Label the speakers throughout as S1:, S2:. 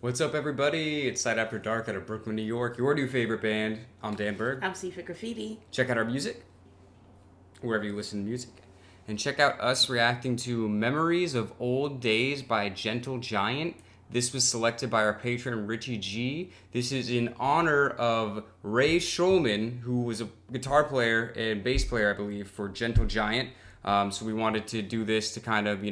S1: What's up, everybody? It's Sight After Dark out of Brooklyn, New York. Your new favorite band. I'm Dan Berg.
S2: I'm Sifa Graffiti.
S1: Check out our music, wherever you listen to music. And check out us reacting to Memories of Old Days by Gentle Giant. This was selected by our patron, Richie G. This is in honor of Ray Shulman, who was a guitar player and bass player, I believe, for Gentle Giant. So we wanted to do this to kind of,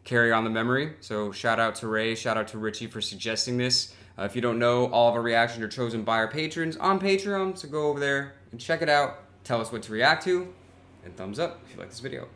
S1: carry on the memory. So shout out to Ray, shout out to Richie for suggesting this. If you don't know, all of our reactions are chosen by our patrons on Patreon, so go over there and check it out. Tell us what to react to, and thumbs up if you like this video.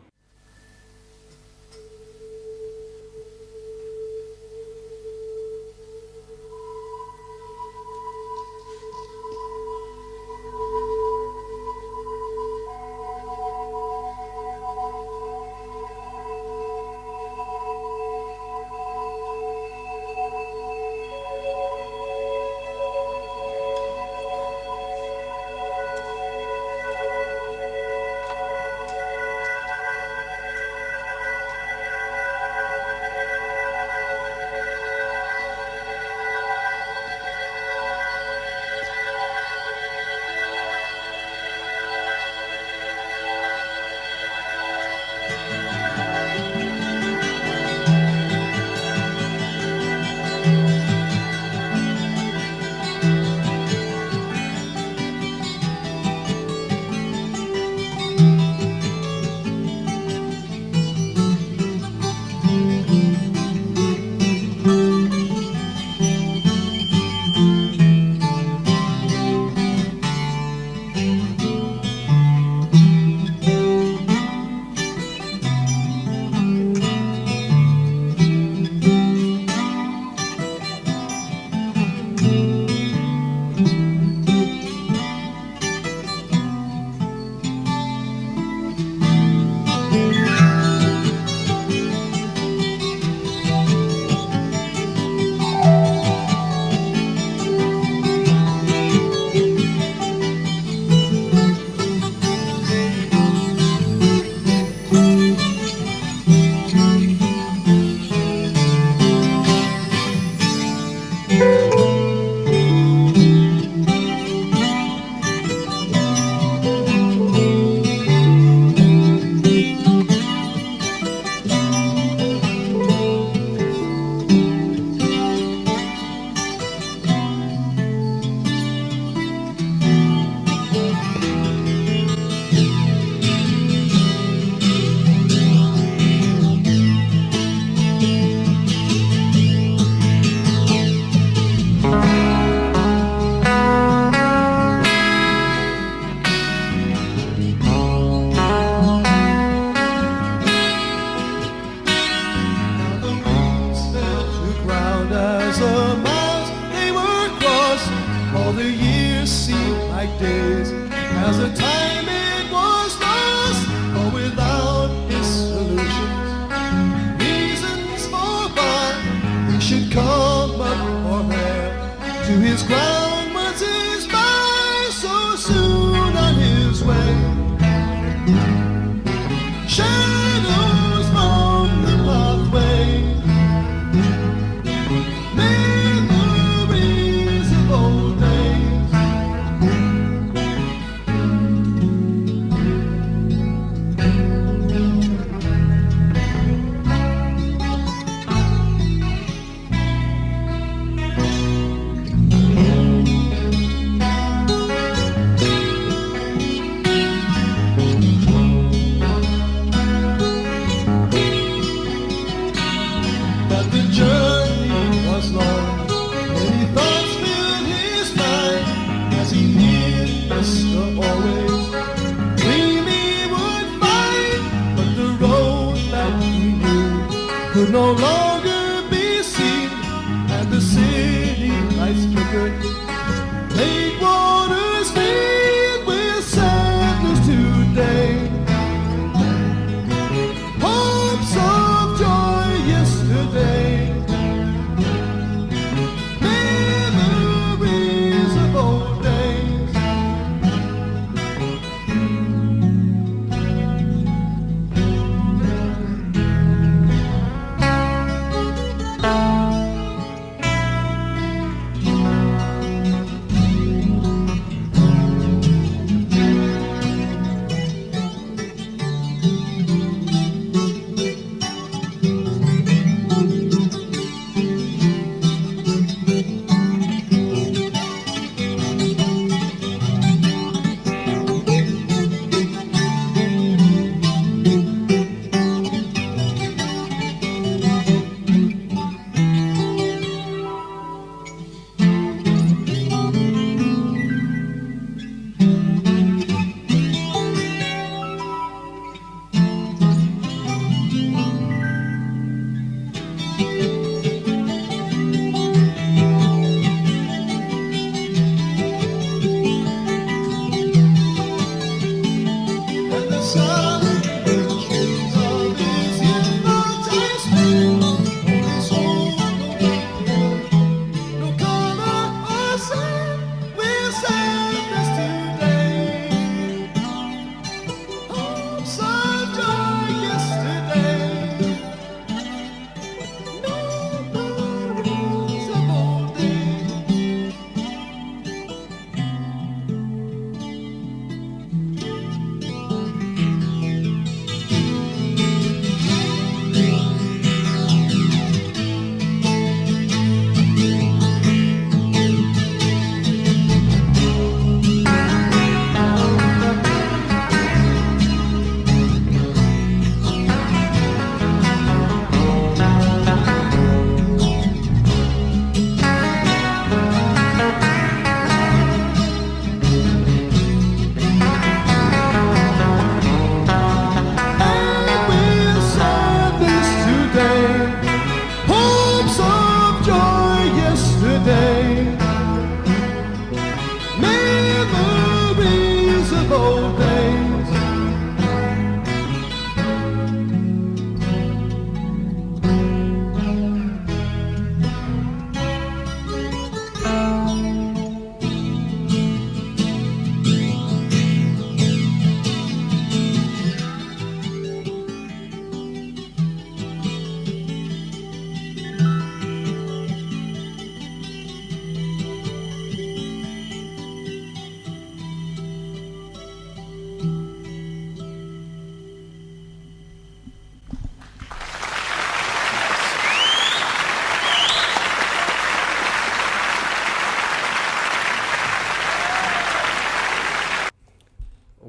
S3: All the years seem like days, as the time it was lost, or without his solutions. Reasons for why he should come up or there to his ground was his mind so soon on his way. Shadows on the pathway. Memories of old days. But the journey was long, many thoughts filled his mind as he neared Mr. Always. Dreaming he would find, but the road that he knew could no longer be seen, and the city lights flickered. Lake waters filled with sadness today. Hopes of joy yesterday. Memories of old days.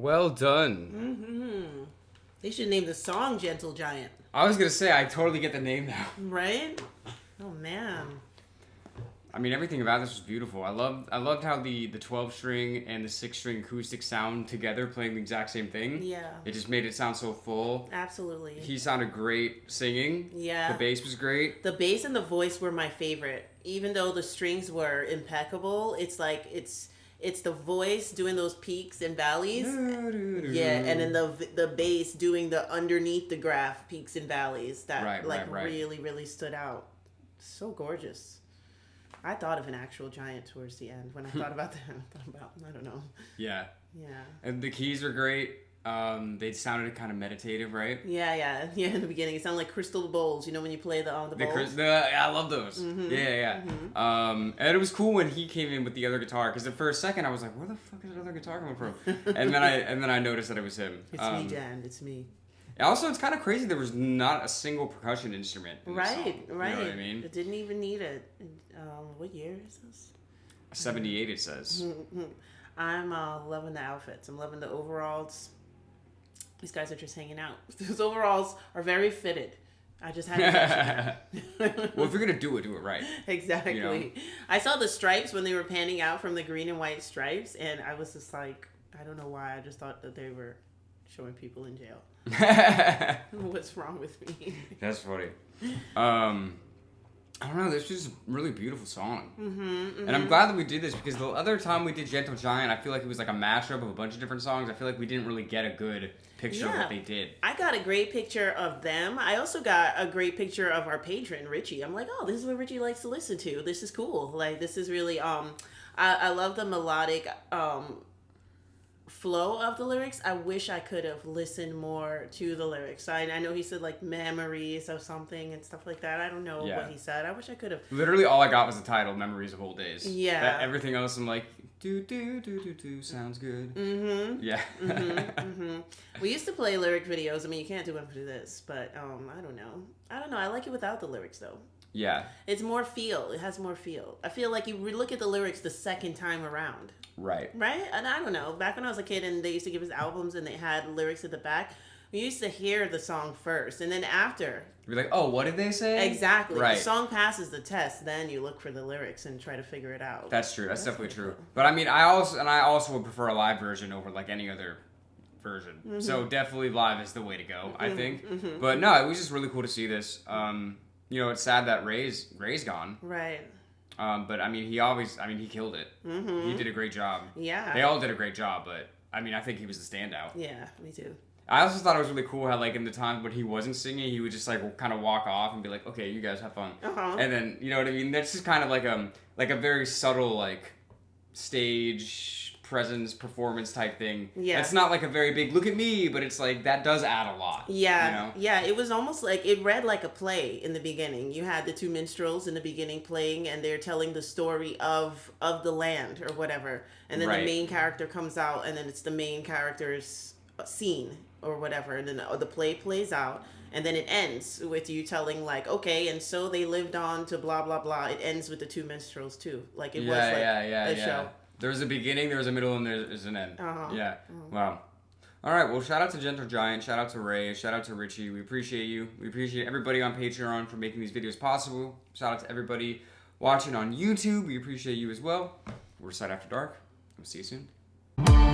S1: Well done.
S2: They should name the song Gentle Giant.
S1: I was gonna say I totally get the name now.
S2: Right? Oh man.
S1: I mean, everything about this was beautiful. I loved how the 12-string and the 6-string acoustic sound together, playing the exact same thing.
S2: Yeah.
S1: It just made it sound so full.
S2: Absolutely.
S1: He sounded great singing.
S2: Yeah.
S1: The bass was great.
S2: The bass and the voice were my favorite. Even though the strings were impeccable, it's like it's the voice doing those peaks and valleys. Yeah, and then the bass doing the underneath the graph peaks and valleys that really, really stood out. So gorgeous. I thought of an actual giant towards the end. When I thought about that, I don't know.
S1: Yeah.
S2: Yeah.
S1: And the keys were great. They sounded kind of meditative, right?
S2: Yeah. In the beginning, it sounded like crystal bowls. You know when you play the bowls.
S1: I love those. Yeah. And it was cool when he came in with the other guitar, because for a second I was like, where the fuck is that other guitar coming from? and then I noticed that it was him.
S2: It's me, Jan. It's me.
S1: Also, it's kind of crazy there was not a single percussion instrument in the song.
S2: Right.
S1: You know what I mean?
S2: It didn't even need it. What year is this?
S1: 78, it says.
S2: I'm loving the outfits. I'm loving the overalls. These guys are just hanging out. Those overalls are very fitted. I just had to mention that.
S1: Well, if you're going to do it right.
S2: Exactly.
S1: You know?
S2: I saw the stripes when they were panning out from the green and white stripes, and I was just like, I don't know why. I just thought that they were showing people in jail. What's wrong with me?
S1: That's funny. I don't know, this was a really beautiful song. And I'm glad that we did this, because the other time we did Gentle Giant, I feel like it was like a mashup of a bunch of different songs. I feel like we didn't really get a good picture of what they did. I got a great picture of them. I also got a great picture of our patron, Richie. I'm like, oh, this is what Richie likes to listen to. This is cool. Like, this is really, I love the melodic, flow of the lyrics. I wish I could have listened more to the lyrics. I know he said like memories of something and stuff like that. I don't know what he said. I wish I could have. Literally all I got was the title, Memories of Old Days. Yeah. Everything else I'm like, do sounds good. Yeah. We used to play lyric videos. I mean, you can't do them for this, but I don't know. I like it without the lyrics though. Yeah. It's more feel. It has more feel. I feel like you look at the lyrics the second time around. Right. And I don't know. Back when I was a kid and they used to give us albums and they had lyrics at the back, we used to hear the song first. And then after. You're like, oh, what did they say? Exactly. Right. The song passes the test. Then you look for the lyrics and try to figure it out. That's true. That's definitely true. But I mean, I also would prefer a live version over like any other version. So definitely live is the way to go, I think. But no, it was just really cool to see this. You know, it's sad that Ray's gone. Right. But I mean, he killed it. He did a great job. Yeah. They all did a great job, but I mean, I think he was the standout. Yeah, me too. I also thought it was really cool how, like, in the times when he wasn't singing, he would just, like, kind of walk off and be like, okay, you guys have fun. And then, you know what I mean? That's just kind of like a very subtle, like, stage presence, performance type thing. Yeah. It's not like a very big, look at me, but it's like, that does add a lot. Yeah. You know? Yeah, it was almost like, it read like a play in the beginning. You had the two minstrels in the beginning playing, and they're telling the story of the land or whatever. And then the main character comes out, and then it's the main character's scene or whatever, and then the play plays out,
S2: And then it ends with you telling like, okay, and so they lived on to blah blah blah. It ends with the two minstrels too. Like it was like a show.
S1: There's a beginning, there's a middle, and there's an end.
S2: Uh-huh.
S1: Yeah. Wow. All right. Well, shout out to Gentle Giant. Shout out to Ray. Shout out to Richie. We appreciate you. We appreciate everybody on Patreon for making these videos possible. Shout out to everybody watching on YouTube. We appreciate you as well. We're S.A.D After Dark. We'll see you soon.